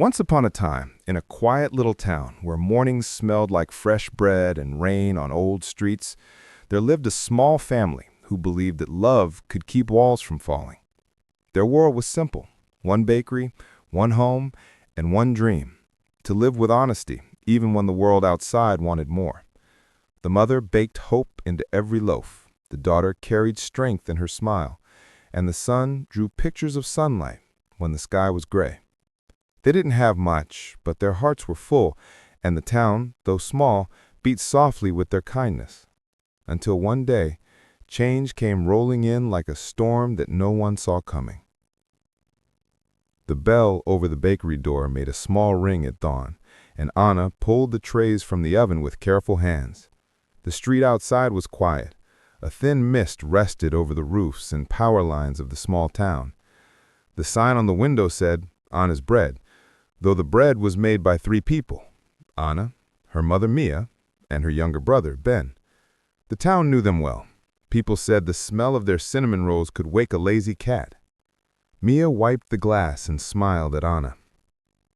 Once upon a time, in a quiet little town where mornings smelled like fresh bread and rain on old streets, there lived a small family who believed that love could keep walls from falling. Their world was simple: one bakery, one home, and one dream: to live with honesty, even when the world outside wanted more. The mother baked hope into every loaf, the daughter carried strength in her smile, and the son drew pictures of sunlight when the sky was gray. They didn't have much, but their hearts were full, and the town, though small, beat softly with their kindness. Until one day, change came rolling in like a storm that no one saw coming. The bell over the bakery door made a small ring at dawn, and Anna pulled the trays from the oven with careful hands. The street outside was quiet. A thin mist rested over the roofs and power lines of the small town. The sign on the window said, "Anna's bread," though the bread was made by 3 people: Anna, her mother Mia, and her younger brother, Ben. The town knew them well. People said the smell of their cinnamon rolls could wake a lazy cat. Mia wiped the glass and smiled at Anna.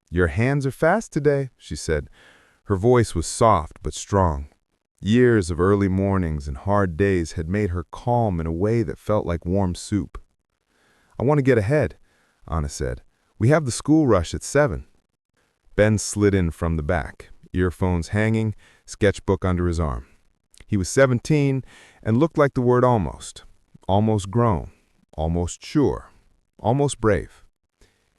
"Your hands are fast today," she said. Her voice was soft but strong. Years of early mornings and hard days had made her calm in a way that felt like warm soup. "I want to get ahead," Anna said. "We have the school rush at 7. Ben slid in from the back, earphones hanging, sketchbook under his arm. He was 17 and looked like the word almost. Almost grown, almost sure, almost brave.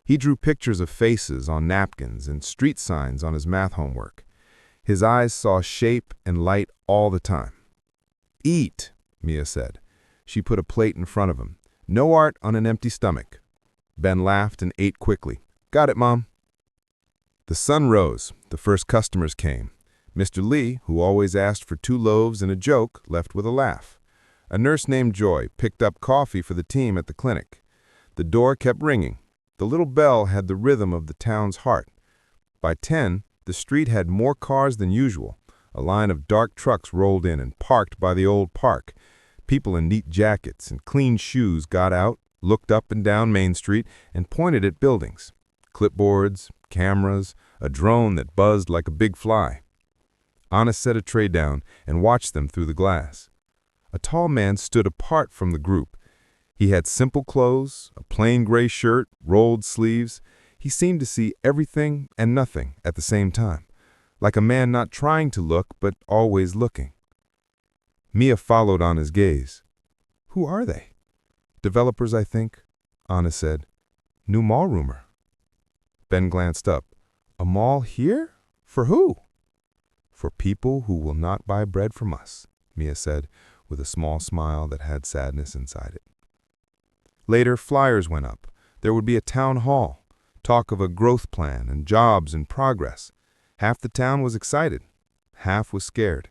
He drew pictures of faces on napkins and street signs on his math homework. His eyes saw shape and light all the time. "Eat," Mia said. She put a plate in front of him. "No art on an empty stomach." Ben laughed and ate quickly. "Got it, Mom." The sun rose. The first customers came. Mr. Lee, who always asked for 2 loaves and a joke, left with a laugh. A nurse named Joy picked up coffee for the team at the clinic. The door kept ringing. The little bell had the rhythm of the town's heart. By 10, the street had more cars than usual. A line of dark trucks rolled in and parked by the old park. People in neat jackets and clean shoes got out, looked up and down Main Street, and pointed at buildings. Clipboards, cameras, a drone that buzzed like a big fly. Anna set a tray down and watched them through the glass. A tall man stood apart from the group. He had simple clothes, a plain gray shirt, rolled sleeves. He seemed to see everything and nothing at the same time, like a man not trying to look but always looking. Mia followed Anna's gaze. "Who are they?" "Developers, I think," Anna said. "New mall rumor." Ben glanced up. "A mall here? For who?" "For people who will not buy bread from us," Mia said, with a small smile that had sadness inside it. Later, flyers went up. There would be a town hall, talk of a growth plan and jobs in progress. Half the town was excited. Half was scared.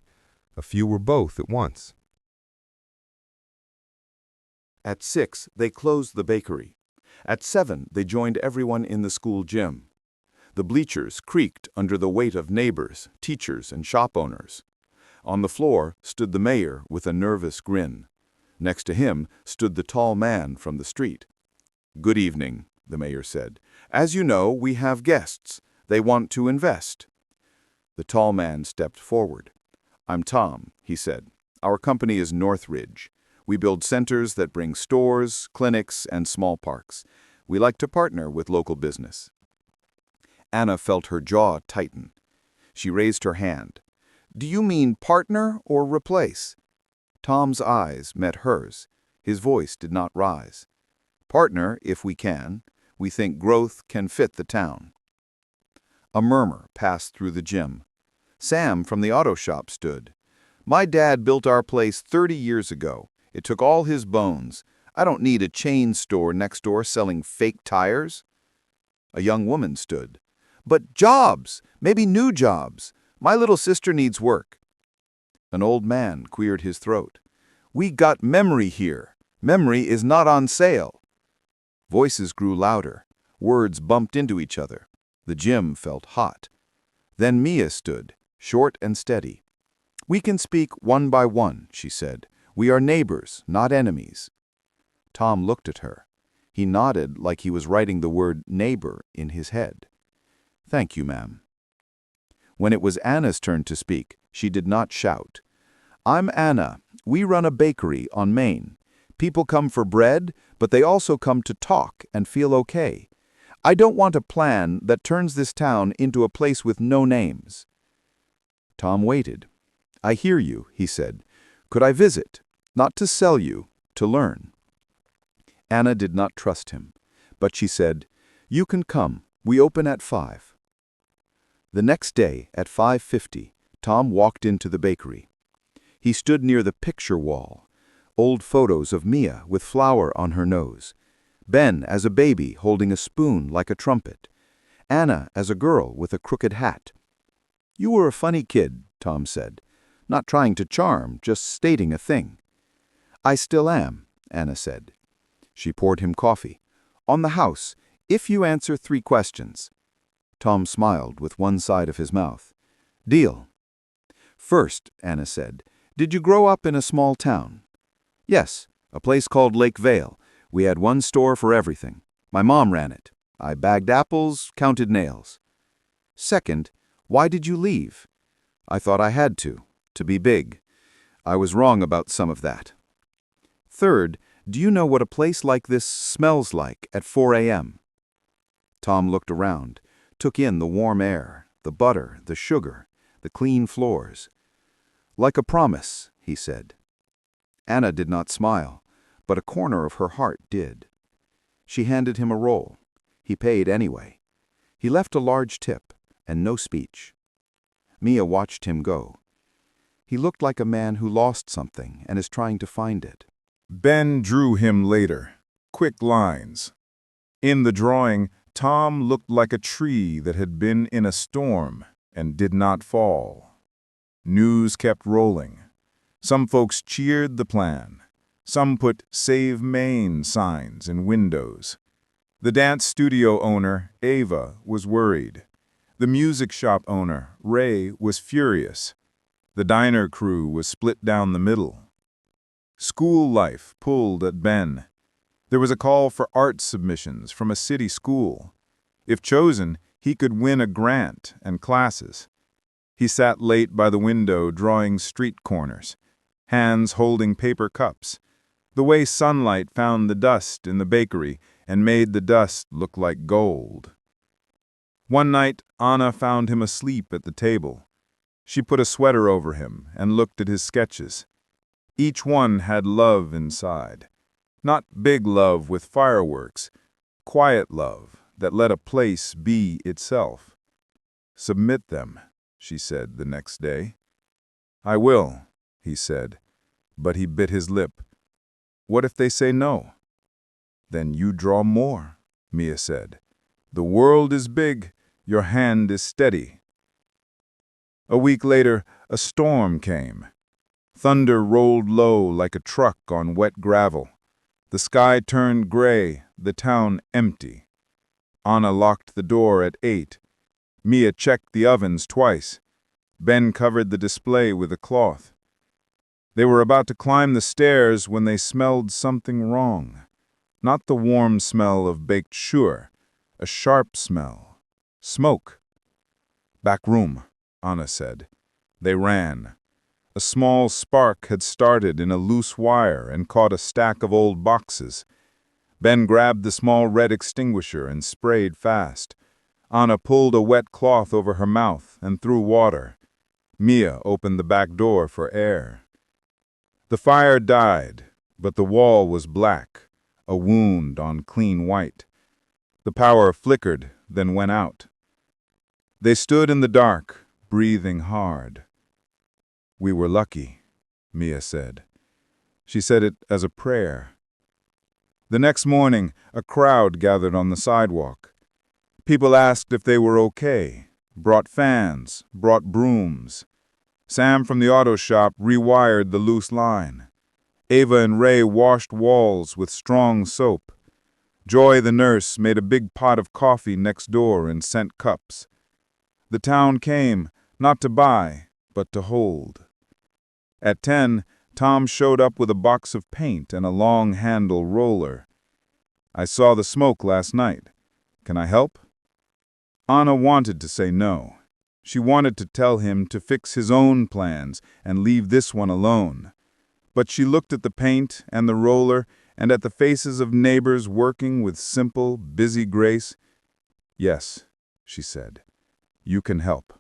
A few were both at once. At 6, they closed the bakery. At 7, they joined everyone in the school gym. The bleachers creaked under the weight of neighbors, teachers, and shop owners. On the floor stood the mayor with a nervous grin. Next to him stood the tall man from the street. "Good evening," the mayor said. "As you know, we have guests. They want to invest." The tall man stepped forward. "I'm Tom," he said. "Our company is Northridge. We build centers that bring stores, clinics, and small parks. We like to partner with local business." Anna felt her jaw tighten. She raised her hand. "Do you mean partner or replace?" Tom's eyes met hers. His voice did not rise. "Partner, if we can. We think growth can fit the town." A murmur passed through the gym. Sam from the auto shop stood. "My dad built our place 30 years ago. It took all his bones. I don't need a chain store next door selling fake tires." A young woman stood. "But jobs! Maybe new jobs. My little sister needs work." An old man cleared his throat. "We got memory here. Memory is not on sale." Voices grew louder. Words bumped into each other. The gym felt hot. Then Mia stood, short and steady. "We can speak one by one," she said. "We are neighbors, not enemies." Tom looked at her. He nodded like he was writing the word neighbor in his head. "Thank you, ma'am." When it was Anna's turn to speak, she did not shout. "I'm Anna. We run a bakery on Main. People come for bread, but they also come to talk and feel okay. I don't want a plan that turns this town into a place with no names." Tom waited. "I hear you," he said. "Could I visit? Not to sell you, to learn." Anna did not trust him, but she said, "You can come. We open at 5." The next day, at 5:50, Tom walked into the bakery. He stood near the picture wall, old photos of Mia with flour on her nose, Ben as a baby holding a spoon like a trumpet, Anna as a girl with a crooked hat. "You were a funny kid," Tom said, "not trying to charm, just stating a thing." "I still am," Anna said. She poured him coffee. "On the house, if you answer 3 questions." Tom smiled with one side of his mouth. "Deal." "First," Anna said, "did you grow up in a small town?" "Yes, a place called Lake Vale. We had one store for everything. My mom ran it. I bagged apples, counted nails." "Second, why did you leave?" "I thought I had to be big. I was wrong about some of that." "Third, do you know what a place like this smells like at 4 a.m.? Tom looked around, took in the warm air, the butter, the sugar, the clean floors. "Like a promise," he said. Anna did not smile, but a corner of her heart did. She handed him a roll. He paid anyway. He left a large tip, and no speech. Mia watched him go. He looked like a man who lost something and is trying to find it. Ben drew him later. Quick lines. In the drawing, Tom looked like a tree that had been in a storm and did not fall. News kept rolling. Some folks cheered the plan. Some put "Save Maine" signs in windows. The dance studio owner, Ava, was worried. The music shop owner, Ray, was furious. The diner crew was split down the middle. School life pulled at Ben. There was a call for art submissions from a city school. If chosen, he could win a grant and classes. He sat late by the window drawing street corners, hands holding paper cups, the way sunlight found the dust in the bakery and made the dust look like gold. One night, Anna found him asleep at the table. She put a sweater over him and looked at his sketches. Each one had love inside. Not big love with fireworks, quiet love that let a place be itself. "Submit them," she said the next day. "I will," he said, but he bit his lip. "What if they say no?" "Then you draw more," Mia said. "The world is big, your hand is steady." A week later, a storm came. Thunder rolled low like a truck on wet gravel. The sky turned gray, the town empty. Anna locked the door at 8. Mia checked the ovens twice. Ben covered the display with a cloth. They were about to climb the stairs when they smelled something wrong. Not the warm smell of baked sure, a sharp smell. Smoke. "Back room," Anna said. They ran. A small spark had started in a loose wire and caught a stack of old boxes. Ben grabbed the small red extinguisher and sprayed fast. Anna pulled a wet cloth over her mouth and threw water. Mia opened the back door for air. The fire died, but the wall was black, a wound on clean white. The power flickered, then went out. They stood in the dark, breathing hard. "We were lucky," Mia said. She said it as a prayer. The next morning, a crowd gathered on the sidewalk. People asked if they were okay, brought fans, brought brooms. Sam from the auto shop rewired the loose line. Ava and Ray washed walls with strong soap. Joy, the nurse, made a big pot of coffee next door and sent cups. The town came, not to buy, but to hold. At 10, Tom showed up with a box of paint and a long-handle roller. "I saw the smoke last night. Can I help?" Anna wanted to say no. She wanted to tell him to fix his own plans and leave this one alone. But she looked at the paint and the roller and at the faces of neighbors working with simple, busy grace. "Yes," she said, "you can help."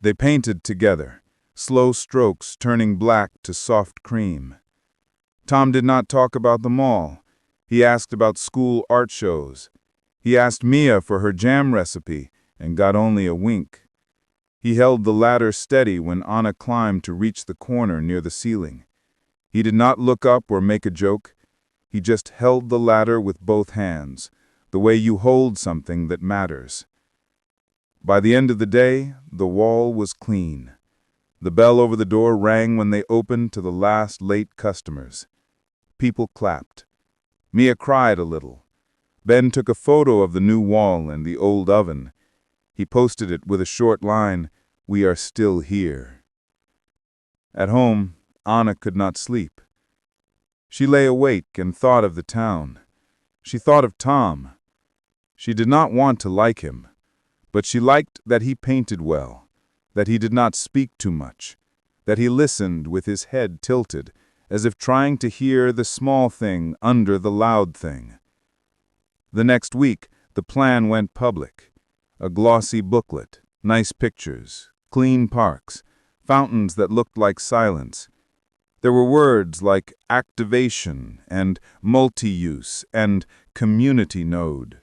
They painted together, slow strokes turning black to soft cream. Tom did not talk about the mall. He asked about school art shows. He asked Mia for her jam recipe and got only a wink. He held the ladder steady when Anna climbed to reach the corner near the ceiling. He did not look up or make a joke. He just held the ladder with both hands, the way you hold something that matters. By the end of the day, the wall was clean. The bell over the door rang when they opened to the last late customers. People clapped. Mia cried a little. Ben took a photo of the new wall and the old oven. He posted it with a short line, "We are still here." At home, Anna could not sleep. She lay awake and thought of the town. She thought of Tom. She did not want to like him, but she liked that he painted well, that he did not speak too much, that he listened with his head tilted, as if trying to hear the small thing under the loud thing. The next week, the plan went public. A glossy booklet, nice pictures, clean parks, fountains that looked like silence. There were words like activation and multi-use and community node.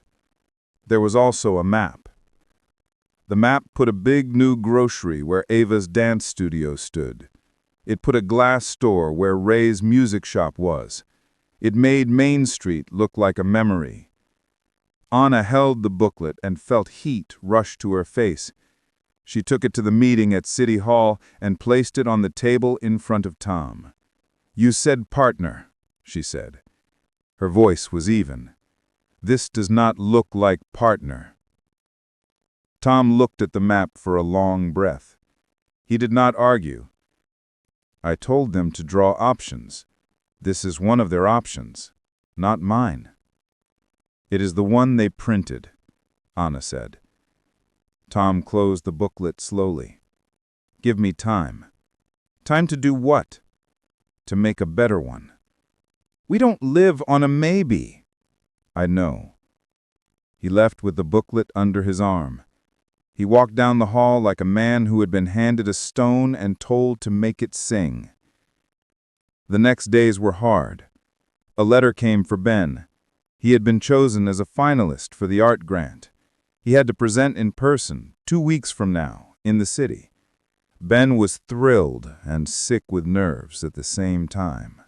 There was also a map. The map put a big new grocery where Ava's dance studio stood. It put a glass store where Ray's music shop was. It made Main Street look like a memory. Anna held the booklet and felt heat rush to her face. She took it to the meeting at City Hall and placed it on the table in front of Tom. "You said partner," she said. Her voice was even. "This does not look like partner." Tom looked at the map for a long breath. He did not argue. "I told them to draw options. This is one of their options, not mine." "It is the one they printed," Anna said. Tom closed the booklet slowly. "Give me time." "Time to do what?" "To make a better one." "We don't live on a maybe." "I know." He left with the booklet under his arm. He walked down the hall like a man who had been handed a stone and told to make it sing. The next days were hard. A letter came for Ben. He had been chosen as a finalist for the art grant. He had to present in person 2 weeks from now in the city. Ben was thrilled and sick with nerves at the same time.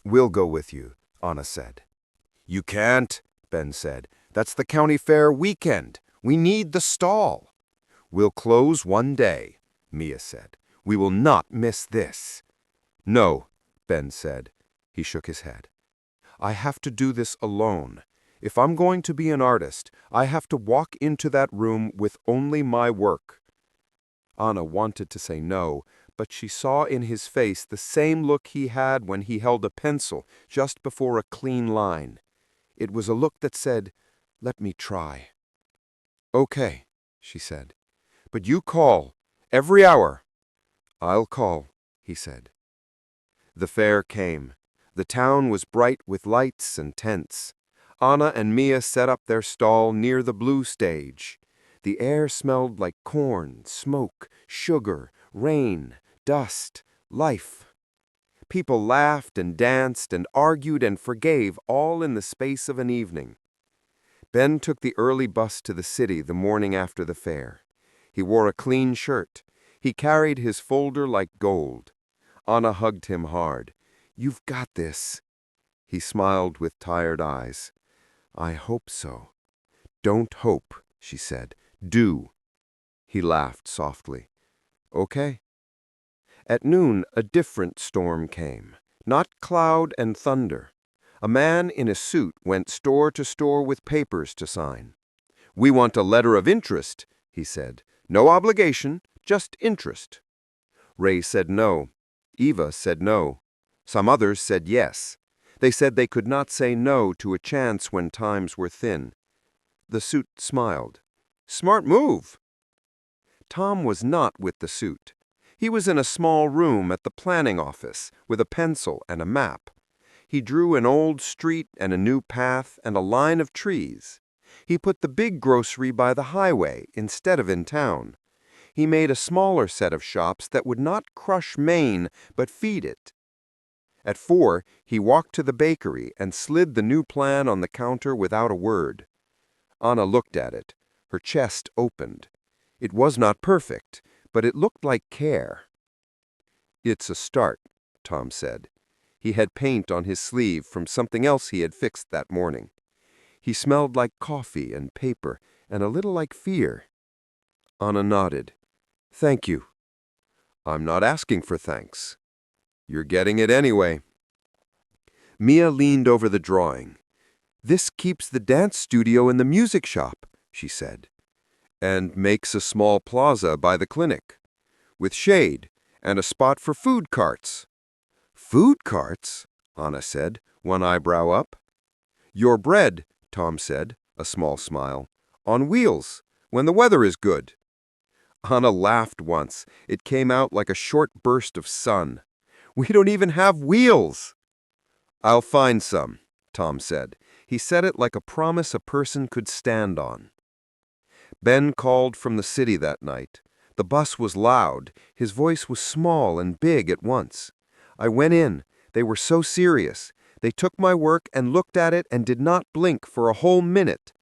"We'll go with you," Anna said. "You can't," Ben said. "That's the county fair weekend. We need the stall." "We'll close one day," Mia said. "We will not miss this." "No," Ben said. He shook his head. "I have to do this alone. If I'm going to be an artist, I have to walk into that room with only my work." Anna wanted to say no, but she saw in his face the same look he had when he held a pencil just before a clean line. It was a look that said, "Let me try." "Okay," she said. "But you call, every hour." "I'll call," he said. The fair came. The town was bright with lights and tents. Anna and Mia set up their stall near the blue stage. The air smelled like corn, smoke, sugar, rain, dust, life. People laughed and danced and argued and forgave all in the space of an evening. Ben took the early bus to the city the morning after the fair. He wore a clean shirt. He carried his folder like gold. Anna hugged him hard. "You've got this." He smiled with tired eyes. "I hope so." "Don't hope," she said. "Do." He laughed softly. "Okay." At noon, a different storm came. Not cloud and thunder. A man in a suit went store to store with papers to sign. "We want a letter of interest," he said. "No obligation, just interest." Ray said no. Eva said no. Some others said yes. They said they could not say no to a chance when times were thin. The suit smiled. Smart move." Tom was not with the suit. He was in a small room at the planning office with a pencil and a map. He drew an old street and a new path and a line of trees. He put the big grocery by the highway instead of in town. He made a smaller set of shops that would not crush Maine but feed it. At 4, he walked to the bakery and slid the new plan on the counter without a word. Anna looked at it. Her chest opened. It was not perfect, but it looked like care. "It's a start," Tom said. He had paint on his sleeve from something else he had fixed that morning. He smelled like coffee and paper and a little like fear. Anna nodded. "Thank you." "I'm not asking for thanks. You're getting it anyway." Mia leaned over the drawing. "This keeps the dance studio in the music shop," she said, "and makes a small plaza by the clinic, with shade and a spot for food carts." "Food carts?" Anna said, one eyebrow up. "Your bread," Tom said, a small smile, "on wheels, when the weather is good." Anna laughed once. It came out like a short burst of sun. "We don't even have wheels." "I'll find some," Tom said. He said it like a promise a person could stand on. Ben called from the city that night. The bus was loud. His voice was small and big at once. I went in. They were so serious. They took my work and looked at it and did not blink for a whole minute.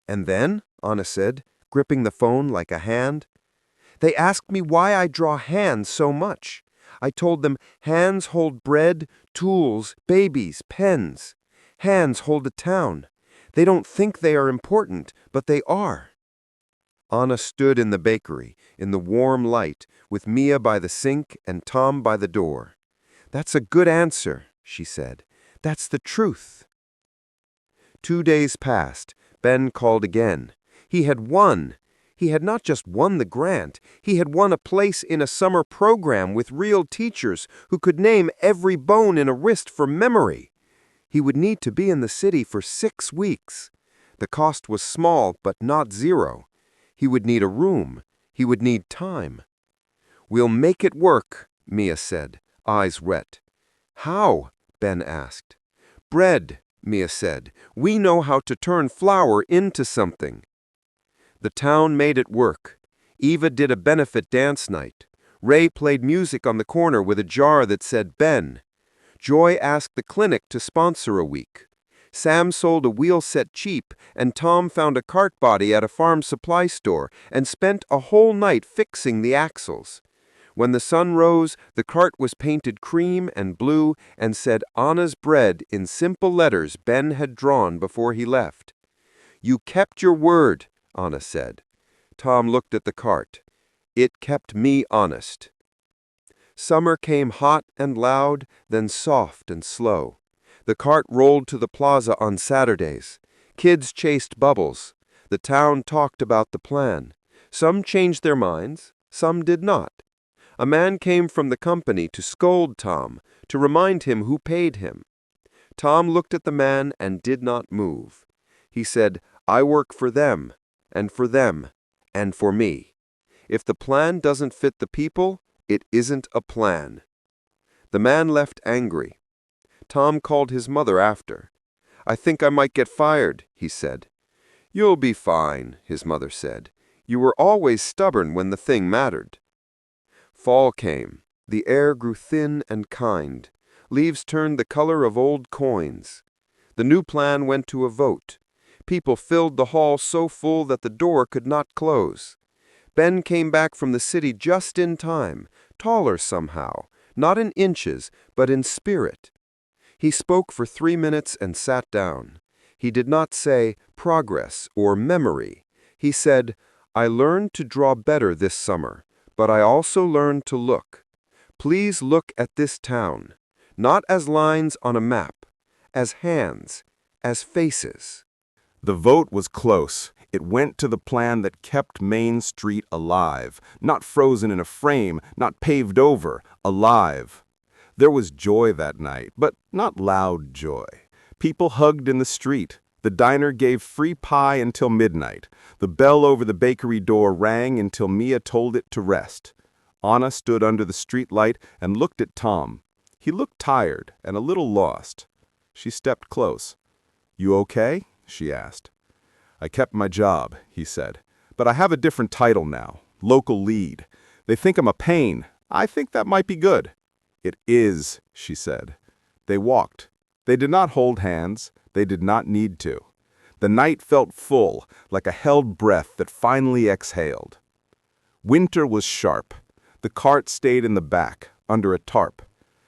"And then," Anna said, gripping the phone like a hand, "they asked me why I draw hands so much. I told them hands hold bread, tools, babies, pens. Hands hold a town. They don't think they are important, but they are." Anna stood in the bakery, in the warm light, with Mia by the sink and Tom by the door. "That's a good answer," she said. "That's the truth." 2 days passed. Ben called again. He had won. He had not just won the grant. He had won a place in a summer program with real teachers who could name every bone in a wrist from memory. He would need to be in the city for 6 weeks. The cost was small, but not zero. He would need a room. He would need time. "We'll make it work," Mia said, eyes wet. "How?" Ben asked. "Bread," Mia said. "We know how to turn flour into something." The town made it work. Eva did a benefit dance night. Ray played music on the corner with a jar that said Ben. Joy asked the clinic to sponsor a week. Sam sold a wheel set cheap, and Tom found a cart body at a farm supply store and spent a whole night fixing the axles. When the sun rose, the cart was painted cream and blue and said Anna's bread in simple letters Ben had drawn before he left. "You kept your word," Anna said. Tom looked at the cart. "It kept me honest." Summer came hot and loud, then soft and slow. The cart rolled to the plaza on Saturdays. Kids chased bubbles. The town talked about the plan. Some changed their minds, some did not. A man came from the company to scold Tom, to remind him who paid him. Tom looked at the man and did not move. He said, "I work for them, and for them, and for me. If the plan doesn't fit the people, it isn't a plan." The man left angry. Tom called his mother after. "I think I might get fired," he said. "You'll be fine," his mother said. "You were always stubborn when the thing mattered." Fall came. The air grew thin and kind. Leaves turned the color of old coins. The new plan went to a vote. People filled the hall so full that the door could not close. Ben came back from the city just in time, taller somehow, not in inches, but in spirit. He spoke for 3 minutes and sat down. He did not say progress or memory. He said, "I learned to draw better this summer, but I also learned to look. Please look at this town, not as lines on a map, as hands, as faces." The vote was close. It went to the plan that kept Main Street alive, not frozen in a frame, not paved over, alive. There was joy that night, but not loud joy. People hugged in the street. The diner gave free pie until midnight. The bell over the bakery door rang until Mia told it to rest. Anna stood under the street light and looked at Tom. He looked tired and a little lost. She stepped close. "You okay?" she asked. "I kept my job," he said. "But I have a different title now, local lead. They think I'm a pain. I think that might be good." "It is," she said. They walked. They did not hold hands. They did not need to. The night felt full, like a held breath that finally exhaled. Winter was sharp. The cart stayed in the back, under a tarp.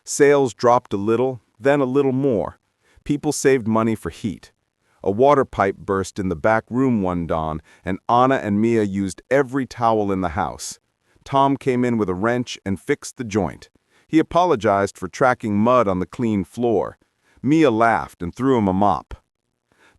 Sales dropped a little, then a little more. People saved money for heat. A water pipe burst in the back room one dawn, and Anna and Mia used every towel in the house. Tom came in with a wrench and fixed the joint. He apologized for tracking mud on the clean floor. Mia laughed and threw him a mop.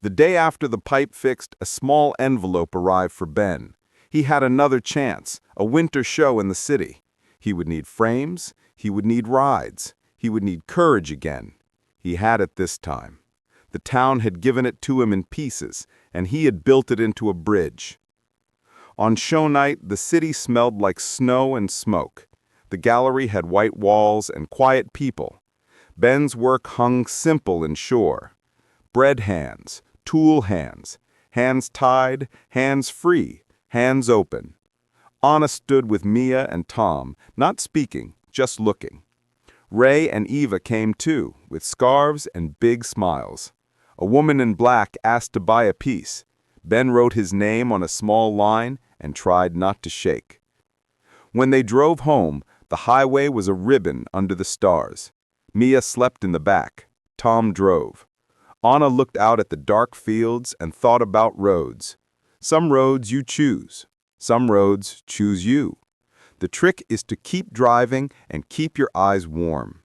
The day after the pipe fixed, a small envelope arrived for Ben. He had another chance, a winter show in the city. He would need frames, he would need rides, he would need courage again. He had it this time. The town had given it to him in pieces, and he had built it into a bridge. On show night, the city smelled like snow and smoke. The gallery had white walls and quiet people. Ben's work hung simple and sure. Bread hands, tool hands, hands tied, hands free, hands open. Anna stood with Mia and Tom, not speaking, just looking. Ray and Eva came too, with scarves and big smiles. A woman in black asked to buy a piece. Ben wrote his name on a small line and tried not to shake. When they drove home, the highway was a ribbon under the stars. Mia slept in the back. Tom drove. Anna looked out at the dark fields and thought about roads. Some roads you choose. Some roads choose you. The trick is to keep driving and keep your eyes warm.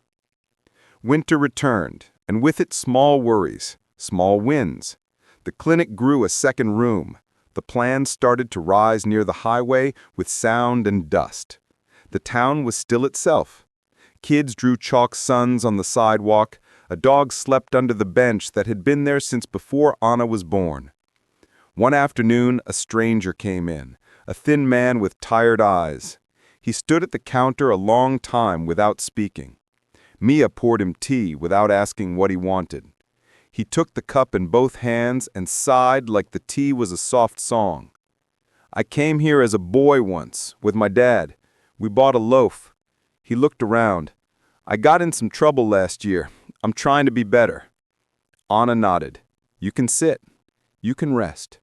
Winter returned, and with it small worries, small wins. The clinic grew a second room. The plans started to rise near the highway with sound and dust. The town was still itself. Kids drew chalk suns on the sidewalk. A dog slept under the bench that had been there since before Anna was born. One afternoon, a stranger came in, a thin man with tired eyes. He stood at the counter a long time without speaking. Mia poured him tea without asking what he wanted. He took the cup in both hands and sighed like the tea was a soft song. "I came here as a boy once, with my dad. We bought a loaf." He looked around. "I got in some trouble last year. I'm trying to be better." Anna nodded. "You can sit. You can rest."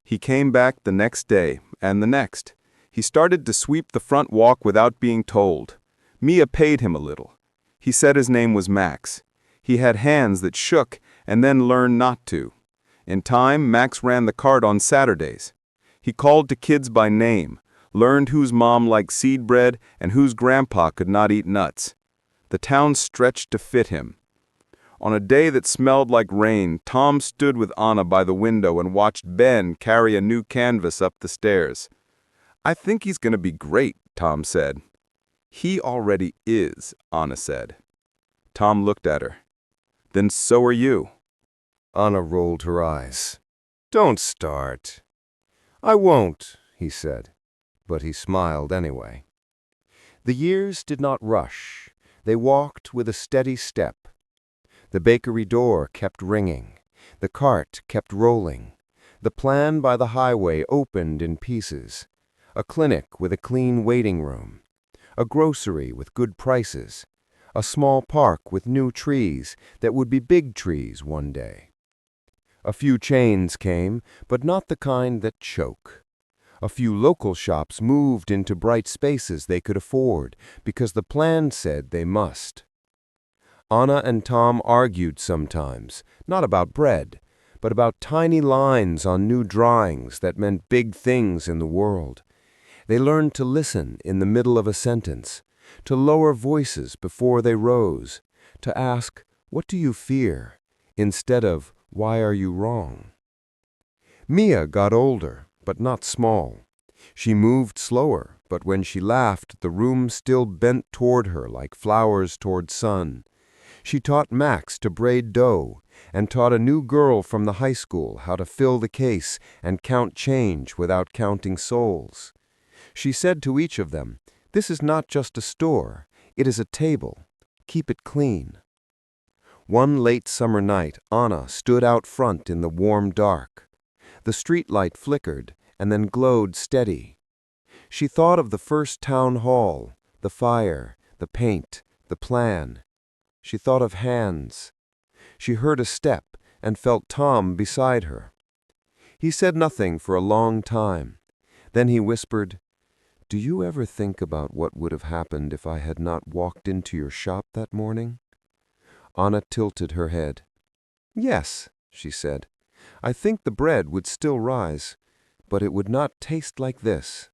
He came back the next day, and the next. He started to sweep the front walk without being told. Mia paid him a little. He said his name was Max. He had hands that shook and then learned not to. In time, Max ran the cart on Saturdays. He called to kids by name, learned whose mom liked seed bread and whose grandpa could not eat nuts. The town stretched to fit him. On a day that smelled like rain, Tom stood with Anna by the window and watched Ben carry a new canvas up the stairs. "I think he's going to be great," Tom said. "He already is," Anna said. Tom looked at her. "Then so are you." Anna rolled her eyes. "Don't start." "I won't," he said, but he smiled anyway. The years did not rush. They walked with a steady step. The bakery door kept ringing. The cart kept rolling. The plan by the highway opened in pieces. A clinic with a clean waiting room. A grocery with good prices. A small park with new trees that would be big trees one day. A few chains came, but not the kind that choke. A few local shops moved into bright spaces they could afford because the plan said they must. Anna and Tom argued sometimes, not about bread, but about tiny lines on new drawings that meant big things in the world. They learned to listen in the middle of a sentence, to lower voices before they rose, to ask, "What do you fear?" instead of, "Why are you wrong?" Mia got older, but not small. She moved slower, but when she laughed, the room still bent toward her like flowers toward sun. She taught Max to braid dough and taught a new girl from the high school how to fill the case and count change without counting souls. She said to each of them, "This is not just a store, it is a table. Keep it clean." One late summer night, Anna stood out front in the warm dark. The street light flickered and then glowed steady. She thought of the first town hall, the fire, the paint, the plan. She thought of hands. She heard a step and felt Tom beside her. He said nothing for a long time. Then he whispered, "Do you ever think about what would have happened if I had not walked into your shop that morning?" Anna tilted her head. "Yes," she said. "I think the bread would still rise, but it would not taste like this."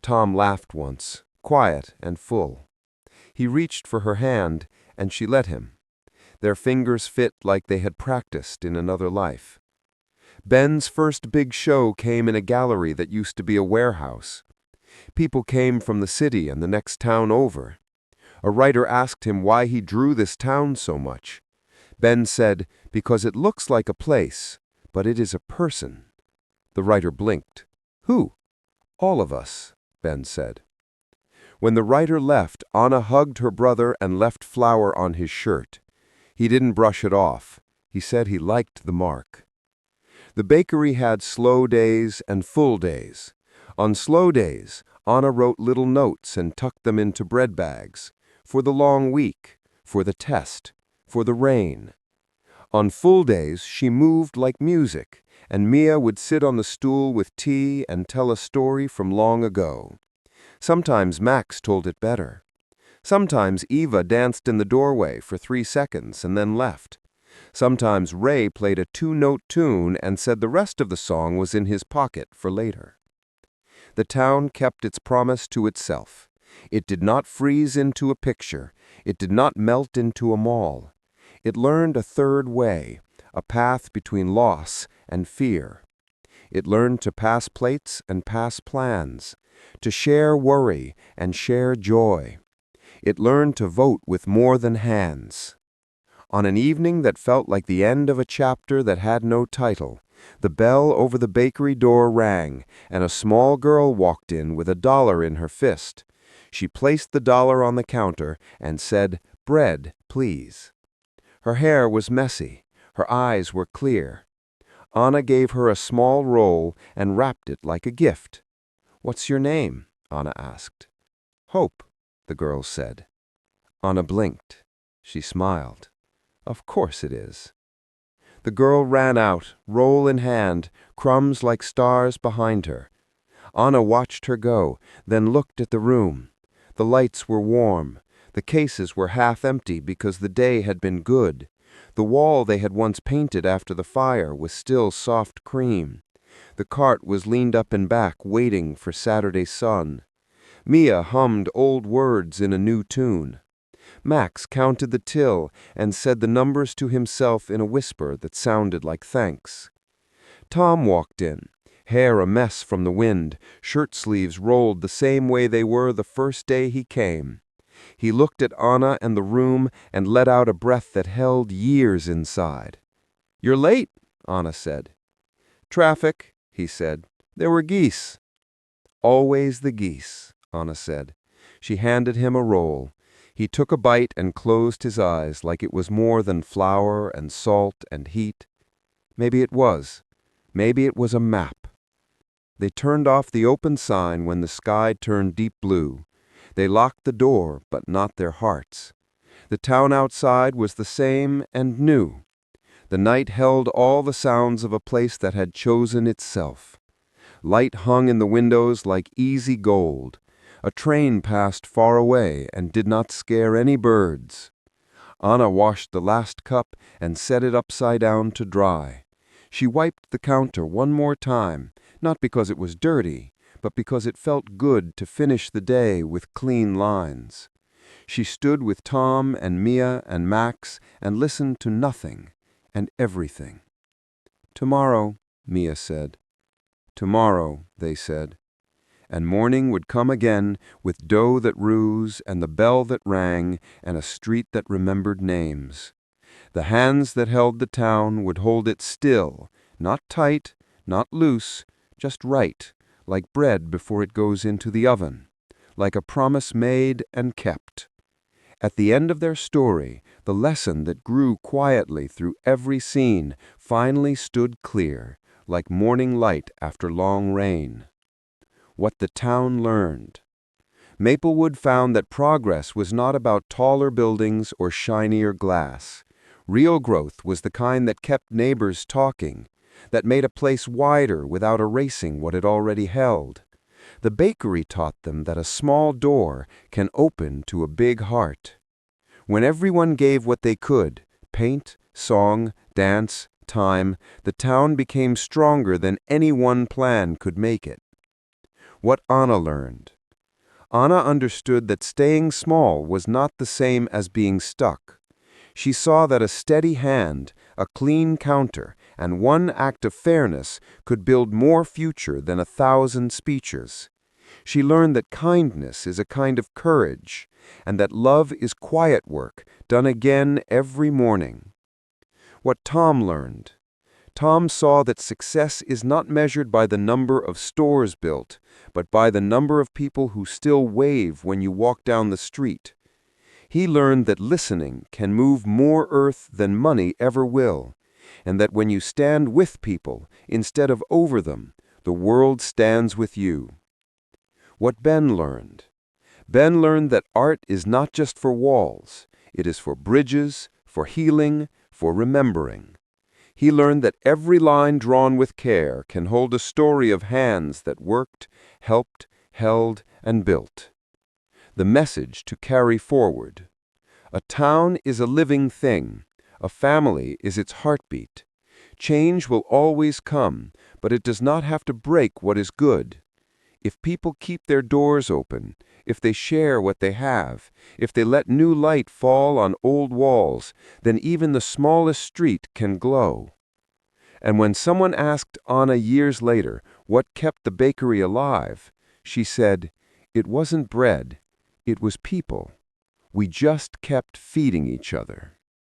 Tom laughed once, quiet and full. He reached for her hand, and she let him. Their fingers fit like they had practiced in another life. Ben's first big show came in a gallery that used to be a warehouse. People came from the city and the next town over. A writer asked him why he drew this town so much. Ben said, "Because it looks like a place, but it is a person." The writer blinked. "Who?" "All of us," Ben said. When the writer left, Anna hugged her brother and left flour on his shirt. He didn't brush it off. He said he liked the mark. The bakery had slow days and full days. On slow days, Anna wrote little notes and tucked them into bread bags. For the long week, for the test, for the rain. On full days, she moved like music, and Mia would sit on the stool with tea and tell a story from long ago. Sometimes Max told it better. Sometimes Eva danced in the doorway for 3 seconds and then left. Sometimes Ray played a 2-note tune and said the rest of the song was in his pocket for later. The town kept its promise to itself. It did not freeze into a picture. It did not melt into a mall. It learned a third way, a path between loss and fear. It learned to pass plates and pass plans, to share worry and share joy. It learned to vote with more than hands. On an evening that felt like the end of a chapter that had no title, the bell over the bakery door rang, and a small girl walked in with $1 in her fist. She placed the dollar on the counter and said, "Bread, please." Her hair was messy. Her eyes were clear. Anna gave her a small roll and wrapped it like a gift. "What's your name?" Anna asked. "Hope," the girl said. Anna blinked. She smiled. "Of course it is." The girl ran out, roll in hand, crumbs like stars behind her. Anna watched her go, then looked at the room. The lights were warm. The cases were half empty because the day had been good. The wall they had once painted after the fire was still soft cream. The cart was leaned up and back, waiting for Saturday sun. Mia hummed old words in a new tune. Max counted the till and said the numbers to himself in a whisper that sounded like thanks. Tom walked in, hair a mess from the wind, shirt sleeves rolled the same way they were the first day he came. He looked at Anna and the room and let out a breath that held years inside. "You're late," Anna said. "Traffic," he said. "There were geese." "Always the geese," Anna said. She handed him a roll. He took a bite and closed his eyes like it was more than flour and salt and heat. Maybe it was. Maybe it was a map. They turned off the open sign when the sky turned deep blue. They locked the door, but not their hearts. The town outside was the same and new. The night held all the sounds of a place that had chosen itself. Light hung in the windows like easy gold. A train passed far away and did not scare any birds. Anna washed the last cup and set it upside down to dry. She wiped the counter one more time, not because it was dirty, but because it felt good to finish the day with clean lines. She stood with Tom and Mia and Max and listened to nothing and everything. "Tomorrow," Mia said. "Tomorrow," they said. And morning would come again with dough that rose and the bell that rang and a street that remembered names. The hands that held the town would hold it still, not tight, not loose, just right, like bread before it goes into the oven, like a promise made and kept. At the end of their story, the lesson that grew quietly through every scene finally stood clear, like morning light after long rain. What the town learned. Maplewood found that progress was not about taller buildings or shinier glass. Real growth was the kind that kept neighbors talking, that made a place wider without erasing what it already held. The bakery taught them that a small door can open to a big heart. When everyone gave what they could, paint, song, dance, time, the town became stronger than any one plan could make it. What Anna learned. Anna understood that staying small was not the same as being stuck. She saw that a steady hand, a clean counter, and one act of fairness could build more future than 1,000 speeches. She learned that kindness is a kind of courage, and that love is quiet work, done again every morning. What Tom learned. Tom saw that success is not measured by the number of stores built, but by the number of people who still wave when you walk down the street. He learned that listening can move more earth than money ever will, and that when you stand with people instead of over them, the world stands with you. What Ben learned. Ben learned that art is not just for walls, it is for bridges, for healing, for remembering. He learned that every line drawn with care can hold a story of hands that worked, helped, held, and built. The message to carry forward. A town is a living thing. A family is its heartbeat. Change will always come, but it does not have to break what is good. If people keep their doors open, if they share what they have, if they let new light fall on old walls, then even the smallest street can glow. And when someone asked Anna years later what kept the bakery alive, she said, "It wasn't bread, it was people. We just kept feeding each other."